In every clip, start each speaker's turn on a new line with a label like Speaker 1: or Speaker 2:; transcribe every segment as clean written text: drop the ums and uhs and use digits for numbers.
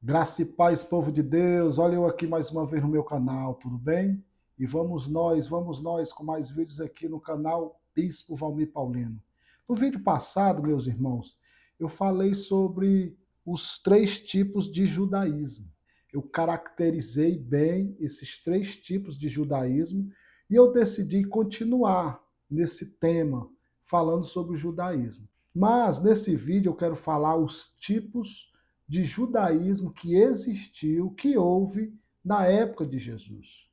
Speaker 1: Graça e paz, povo de Deus. Olha eu aqui mais uma vez no meu canal, tudo bem? E vamos nós com mais vídeos aqui no canal Bispo Valmir Paulino. No vídeo passado, meus irmãos, eu falei sobre os três tipos de judaísmo. Eu caracterizei bem esses três tipos de judaísmo e eu decidi continuar nesse tema, falando sobre o judaísmo. Mas nesse vídeo eu quero falar os tipos de judaísmo que existiu, que houve na época de Jesus.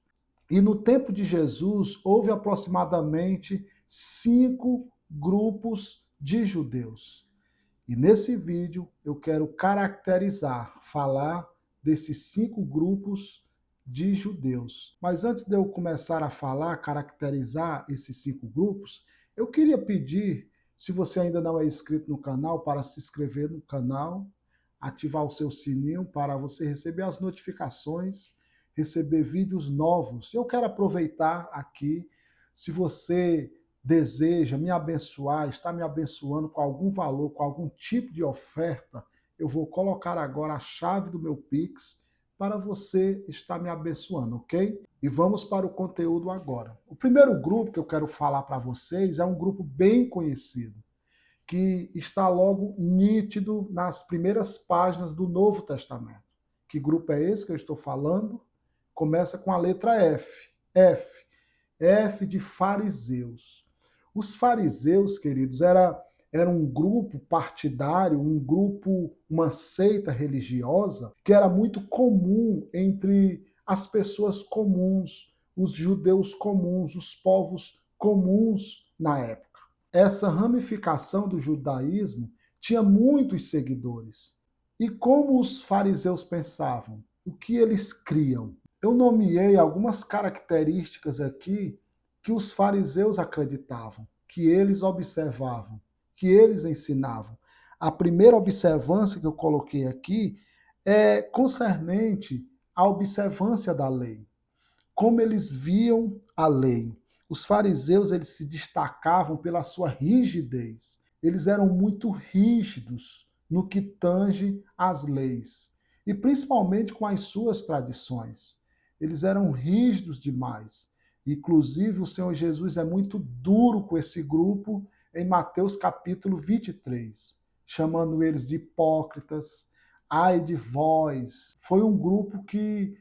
Speaker 1: E no tempo de Jesus, houve aproximadamente 5 grupos de judeus. E nesse vídeo eu quero caracterizar, falar desses 5 grupos de judeus. Mas antes de eu começar a falar, caracterizar esses 5 grupos, eu queria pedir, se você ainda não é inscrito no canal, para se inscrever no canal, ativar o seu sininho para você receber as notificações, receber vídeos novos. Eu quero aproveitar aqui, se você deseja me abençoar, está me abençoando com algum valor, com algum tipo de oferta, eu vou colocar agora a chave do meu Pix para você estar me abençoando, ok? E vamos para o conteúdo agora. O primeiro grupo que eu quero falar para vocês é um grupo bem conhecido, que está logo nítido nas primeiras páginas do Novo Testamento. Que grupo é esse que eu estou falando? Começa com a letra F. F. F de fariseus. Os fariseus, queridos, era um grupo partidário, um grupo, uma seita religiosa que era muito comum entre as pessoas comuns, os judeus comuns, os povos comuns na época. Essa ramificação do judaísmo tinha muitos seguidores. E como os fariseus pensavam? O que eles criam? Eu nomeei algumas características aqui que os fariseus acreditavam, que eles observavam, que eles ensinavam. A primeira observância que eu coloquei aqui é concernente à observância da lei, como eles viam a lei. Os fariseus, eles se destacavam pela sua rigidez. Eles eram muito rígidos no que tange às leis, e principalmente com as suas tradições. Eles eram rígidos demais. Inclusive, o Senhor Jesus é muito duro com esse grupo em Mateus capítulo 23, chamando eles de hipócritas, ai de vós. Foi um grupo que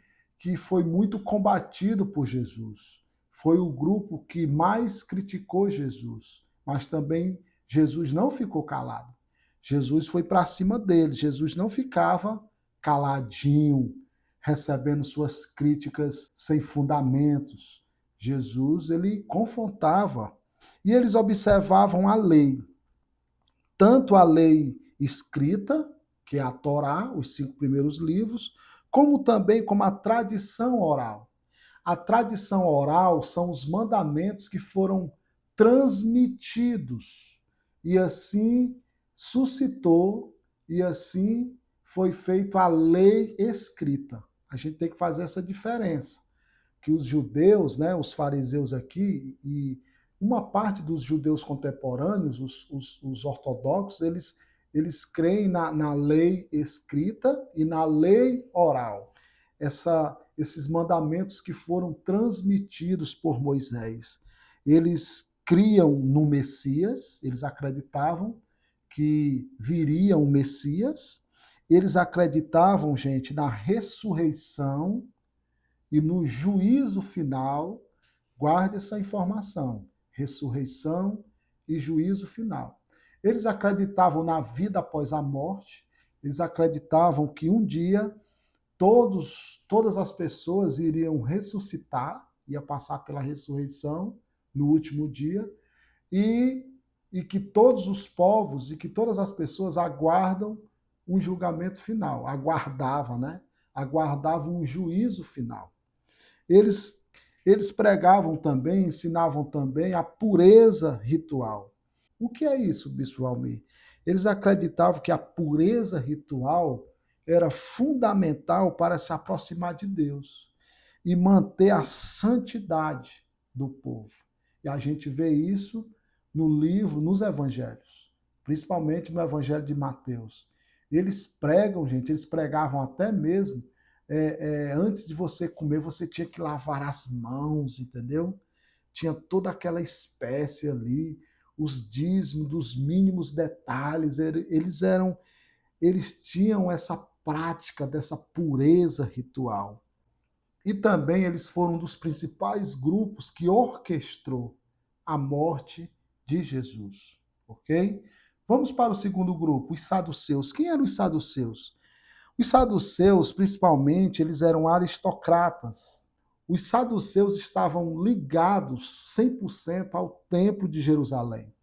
Speaker 1: foi muito combatido por Jesus. Foi o grupo que mais criticou Jesus, mas também Jesus não ficou calado. Jesus foi para cima deles. Jesus não ficava caladinho, recebendo suas críticas sem fundamentos. Jesus, ele confrontava. E eles observavam a lei, tanto a lei escrita, que é a Torá, os 5 primeiros livros, como a tradição oral. A tradição oral são os mandamentos que foram transmitidos e assim suscitou e assim foi feita a lei escrita. A gente tem que fazer essa diferença, que os judeus, né, os fariseus aqui e uma parte dos judeus contemporâneos, os ortodoxos, eles creem na lei escrita e na lei oral. Esses mandamentos que foram transmitidos por Moisés. Eles criam no Messias, eles acreditavam que viria um Messias, eles acreditavam, gente, na ressurreição e no juízo final. Guarde essa informação: ressurreição e juízo final. Eles acreditavam na vida após a morte, eles acreditavam que um dia todas as pessoas iriam ressuscitar, ia passar pela ressurreição no último dia, e, e que todos os povos e que todas as pessoas aguardam um julgamento final, aguardavam, né? Aguardavam um juízo final. Eles, eles pregavam também, ensinavam também a pureza ritual. O que é isso, Bispo Valmir? Eles acreditavam que a pureza ritual era fundamental para se aproximar de Deus e manter a santidade do povo. E a gente vê isso no livro, nos evangelhos, principalmente no evangelho de Mateus. Eles pregam, gente, eles pregavam até mesmo, antes de você comer, você tinha que lavar as mãos, entendeu? Tinha toda aquela espécie ali, os dízimos dos mínimos detalhes, eles tinham essa prática dessa pureza ritual. E também eles foram um dos principais grupos que orquestrou a morte de Jesus, ok? Vamos para o segundo grupo, os saduceus. Quem eram os saduceus? Os saduceus, principalmente, eles eram aristocratas. Os saduceus estavam ligados 100% ao Templo de Jerusalém.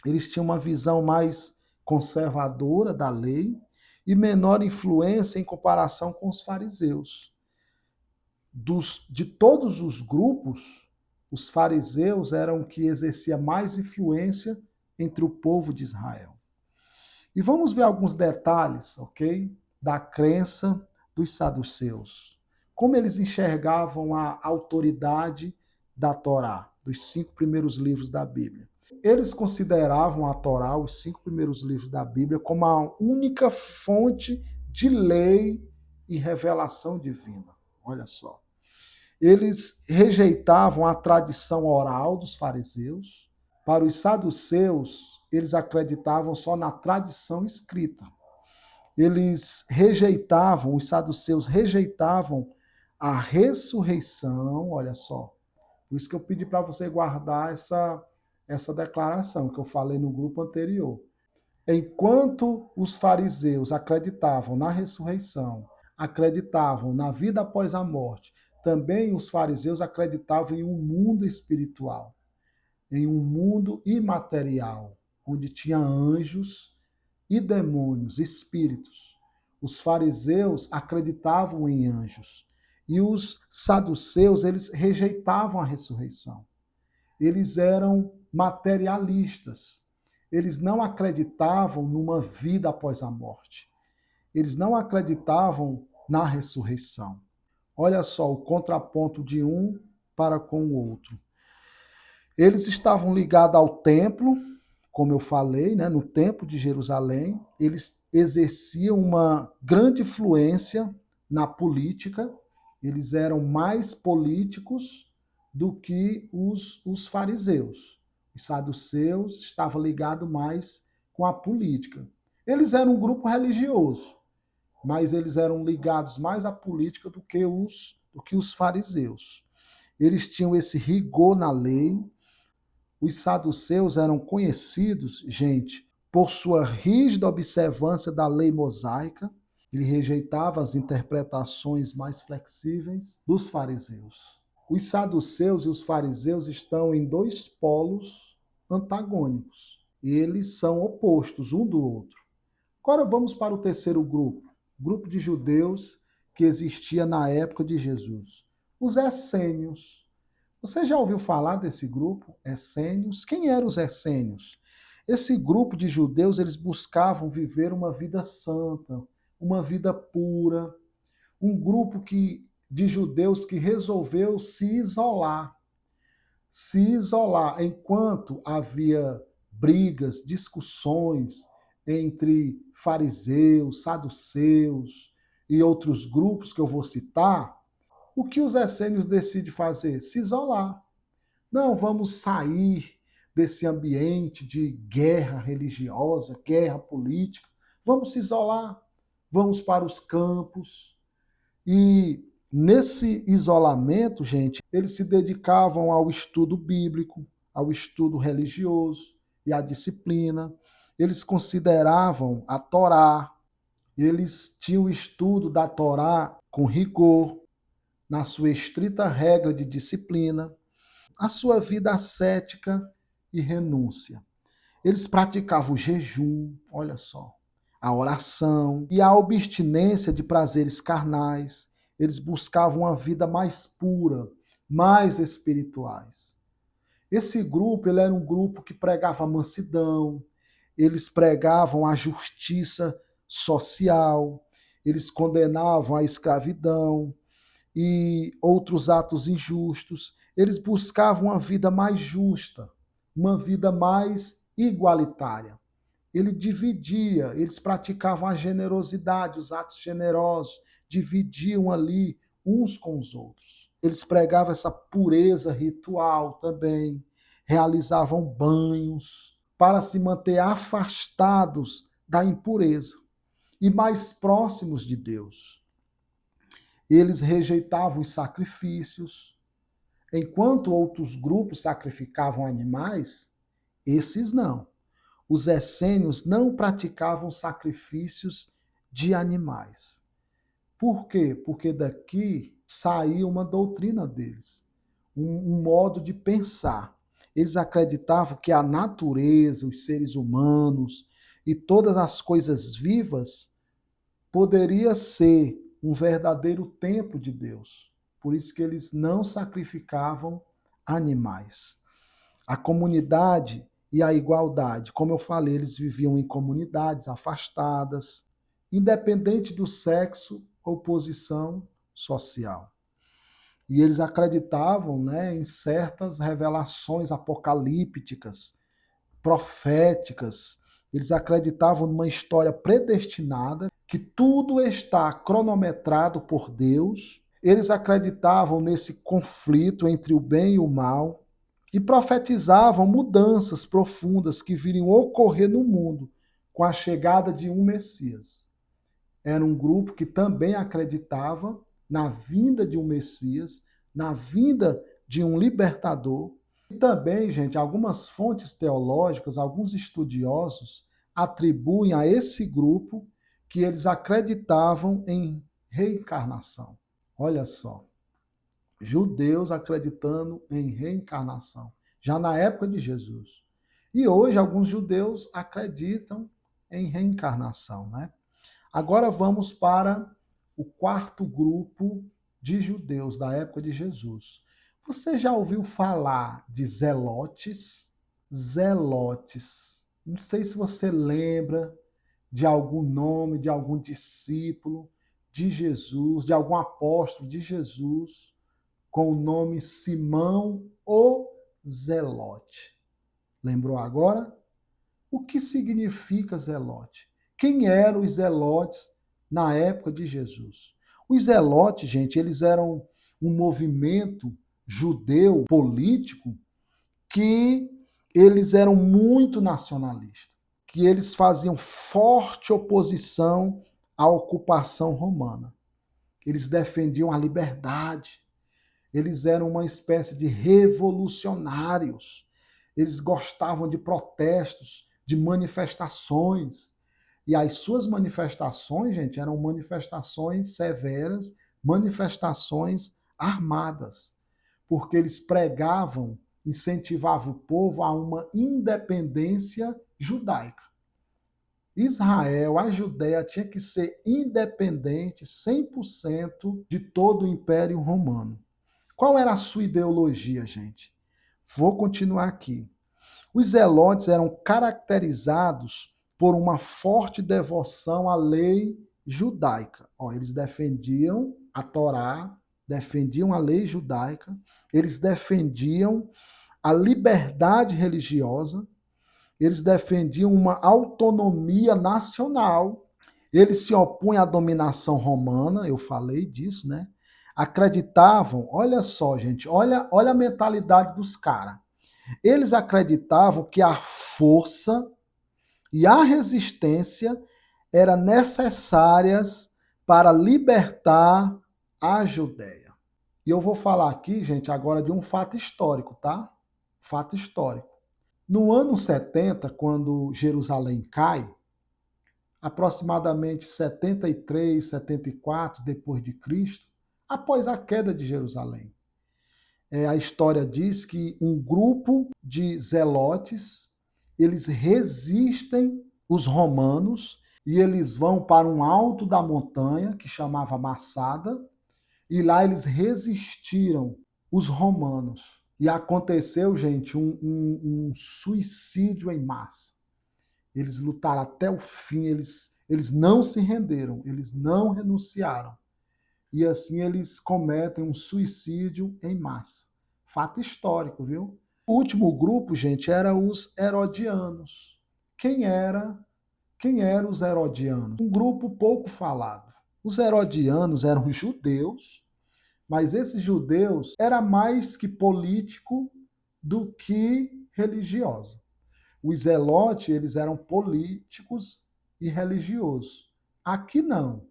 Speaker 1: Eles tinham uma visão mais conservadora da lei e menor influência em comparação com os fariseus. De todos os grupos, os fariseus eram o que exercia mais influência entre o povo de Israel. E vamos ver alguns detalhes, ok? Da crença dos saduceus. Como eles enxergavam a autoridade da Torá, dos 5 primeiros livros da Bíblia. Eles consideravam a Torá, os 5 primeiros livros da Bíblia, como a única fonte de lei e revelação divina. Olha só. Eles rejeitavam a tradição oral dos fariseus. Para os saduceus, eles acreditavam só na tradição escrita. Os saduceus rejeitavam a ressurreição, olha só. Por isso que eu pedi para você guardar essa declaração que eu falei no grupo anterior. Enquanto os fariseus acreditavam na ressurreição, acreditavam na vida após a morte, também os fariseus acreditavam em um mundo espiritual, em um mundo imaterial, onde tinha anjos e demônios, espíritos. Os fariseus acreditavam em anjos e os saduceus, eles rejeitavam a ressurreição. Eles eram materialistas. Eles não acreditavam numa vida após a morte. Eles não acreditavam na ressurreição. Olha só o contraponto de um para com o outro. Eles estavam ligados ao templo, como eu falei, né, no templo de Jerusalém. Eles exerciam uma grande influência na política. Eles eram mais políticos do que os fariseus. Os saduceus estavam ligados mais com a política. Eles eram um grupo religioso, mas eles eram ligados mais à política do que os fariseus. Eles tinham esse rigor na lei. Os saduceus eram conhecidos, gente, por sua rígida observância da lei mosaica. Ele rejeitava as interpretações mais flexíveis dos fariseus. Os saduceus e os fariseus estão em 2 polos antagônicos. Eles são opostos um do outro. Agora vamos para o terceiro grupo de judeus que existia na época de Jesus. Os essênios. Você já ouviu falar desse grupo, essênios? Quem eram os essênios? Esse grupo de judeus, eles buscavam viver uma vida santa, uma vida pura, um grupo de judeus que resolveu se isolar, enquanto havia brigas, discussões entre fariseus, saduceus e outros grupos que eu vou citar. O que os essênios decidem fazer? Se isolar. Não, vamos sair desse ambiente de guerra religiosa, guerra política. Vamos se isolar. Vamos para os campos. E nesse isolamento, gente, eles se dedicavam ao estudo bíblico, ao estudo religioso e à disciplina. Eles consideravam a Torá. Eles tinham o estudo da Torá com rigor, na sua estrita regra de disciplina, a sua vida ascética e renúncia. Eles praticavam o jejum, olha só, a oração e a abstinência de prazeres carnais. Eles buscavam uma vida mais pura, mais espirituais. Esse grupo, ele era um grupo que pregava a mansidão, eles pregavam a justiça social, eles condenavam a escravidão e outros atos injustos. Eles buscavam uma vida mais justa, uma vida mais igualitária. ele dividia, eles praticavam a generosidade, os atos generosos, dividiam ali uns com os outros. Eles pregavam essa pureza ritual também, realizavam banhos para se manter afastados da impureza e mais próximos de Deus. Eles rejeitavam os sacrifícios, enquanto outros grupos sacrificavam animais, esses não. Os essênios não praticavam sacrifícios de animais. Por quê? Porque daqui saía uma doutrina deles, um modo de pensar. Eles acreditavam que a natureza, os seres humanos e todas as coisas vivas poderia ser um verdadeiro templo de Deus. Por isso que eles não sacrificavam animais. A comunidade e a igualdade, como eu falei, eles viviam em comunidades afastadas, independente do sexo ou posição social. E eles acreditavam, né, em certas revelações apocalípticas, proféticas. Eles acreditavam numa história predestinada, que tudo está cronometrado por Deus. Eles acreditavam nesse conflito entre o bem e o mal e profetizavam mudanças profundas que viriam ocorrer no mundo com a chegada de um Messias. Era um grupo que também acreditava na vinda de um Messias, na vinda de um libertador. E também, gente, algumas fontes teológicas, alguns estudiosos atribuem a esse grupo que eles acreditavam em reencarnação. Olha só, judeus acreditando em reencarnação, já na época de Jesus. E hoje alguns judeus acreditam em reencarnação, né? Agora vamos para o quarto grupo de judeus da época de Jesus. Você já ouviu falar de zelotes? Zelotes. Não sei se você lembra de algum nome, de algum discípulo de Jesus, de algum apóstolo de Jesus, com o nome Simão o Zelote. Lembrou agora? O que significa zelote? Quem eram os zelotes na época de Jesus? Os zelotes, gente, eles eram um movimento judeu político que eles eram muito nacionalistas, que eles faziam forte oposição à ocupação romana. Eles defendiam a liberdade. Eles eram uma espécie de revolucionários. Eles gostavam de protestos, de manifestações. E as suas manifestações, gente, eram manifestações severas, manifestações armadas, porque eles pregavam, incentivavam o povo a uma independência judaica. Israel, a Judéia, tinha que ser independente 100% de todo o Império Romano. Qual era a sua ideologia, gente? Vou continuar aqui. Os zelotes eram caracterizados por uma forte devoção à lei judaica. Eles defendiam a Torá, defendiam a lei judaica, eles defendiam a liberdade religiosa, eles defendiam uma autonomia nacional, eles se opunham à dominação romana, eu falei disso, né? Acreditavam, olha só, gente, olha a mentalidade dos caras. Eles acreditavam que a força e a resistência eram necessárias para libertar a Judéia. E eu vou falar aqui, gente, agora de um fato histórico, tá? Fato histórico. No ano 70, quando Jerusalém cai, aproximadamente 73, 74 depois de Cristo, após a queda de Jerusalém, a história diz que um grupo de zelotes, eles resistem os romanos e eles vão para um alto da montanha, que chamava Massada, e lá eles resistiram os romanos. E aconteceu, gente, um suicídio em massa. Eles lutaram até o fim, eles não se renderam, eles não renunciaram. E assim eles cometem um suicídio em massa. Fato histórico, viu? O último grupo, gente, era os herodianos. quem eram os herodianos? Um grupo pouco falado. Os herodianos eram judeus, mas esses judeus eram mais que político do que religioso. Os zelotes, eles eram políticos e religiosos. Aqui não.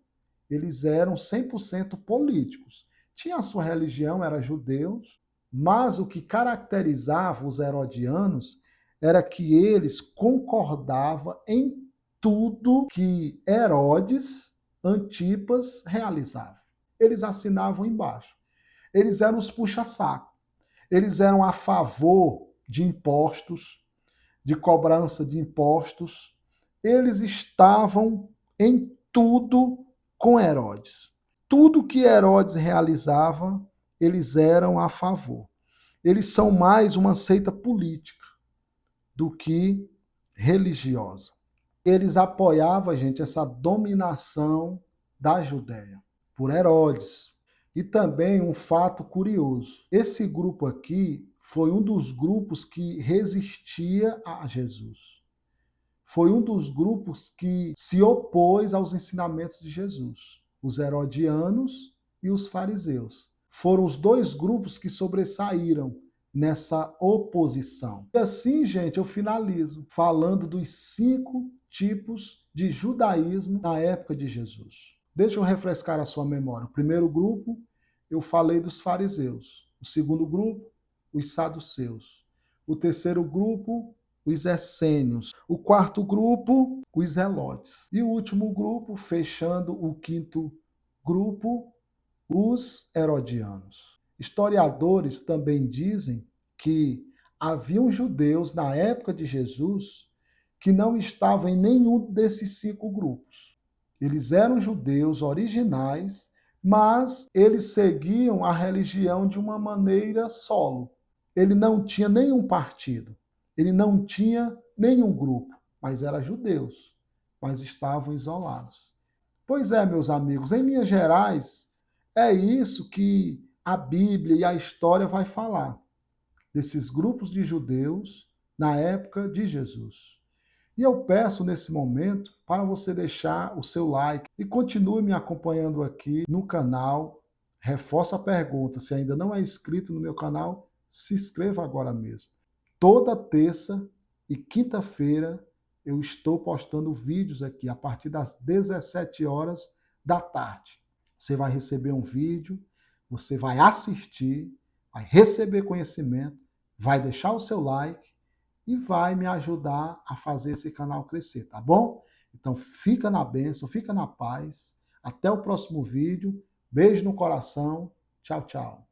Speaker 1: Eles eram 100% políticos. Tinha a sua religião, eram judeus, mas o que caracterizava os herodianos era que eles concordavam em tudo que Herodes, Antipas realizava. Eles assinavam embaixo. Eles eram os puxa-saco. Eles eram a favor de impostos, de cobrança de impostos. Eles estavam em tudo com Herodes. Tudo que Herodes realizava, eles eram a favor. Eles são mais uma seita política do que religiosa. Eles apoiavam, gente, essa dominação da Judéia por Herodes. E também um fato curioso: esse grupo aqui foi um dos grupos que resistia a Jesus. Foi um dos grupos que se opôs aos ensinamentos de Jesus. Os herodianos e os fariseus. Foram os dois grupos que sobressaíram nessa oposição. E assim, gente, eu finalizo falando dos 5 tipos de judaísmo na época de Jesus. Deixa eu refrescar a sua memória. O primeiro grupo, eu falei dos fariseus. O segundo grupo, os saduceus. O terceiro grupo, os essênios. O quarto grupo, os zelotes. E o último grupo, fechando o quinto grupo, os herodianos. Historiadores também dizem que haviam judeus na época de Jesus que não estavam em nenhum desses 5 grupos. Eles eram judeus originais, mas eles seguiam a religião de uma maneira solo. Ele não tinha nenhum partido, ele não tinha nenhum grupo, mas eram judeus, mas estavam isolados. Pois é, meus amigos, em linhas gerais, é isso que a Bíblia e a história vai falar, desses grupos de judeus na época de Jesus. E eu peço nesse momento para você deixar o seu like e continue me acompanhando aqui no canal. Reforço a pergunta, se ainda não é inscrito no meu canal, se inscreva agora mesmo. Toda terça e quinta-feira eu estou postando vídeos aqui a partir das 17 horas da tarde. Você vai receber um vídeo, você vai assistir, vai receber conhecimento, vai deixar o seu like e vai me ajudar a fazer esse canal crescer, tá bom? Então fica na bênção, fica na paz. Até o próximo vídeo. Beijo no coração. Tchau, tchau.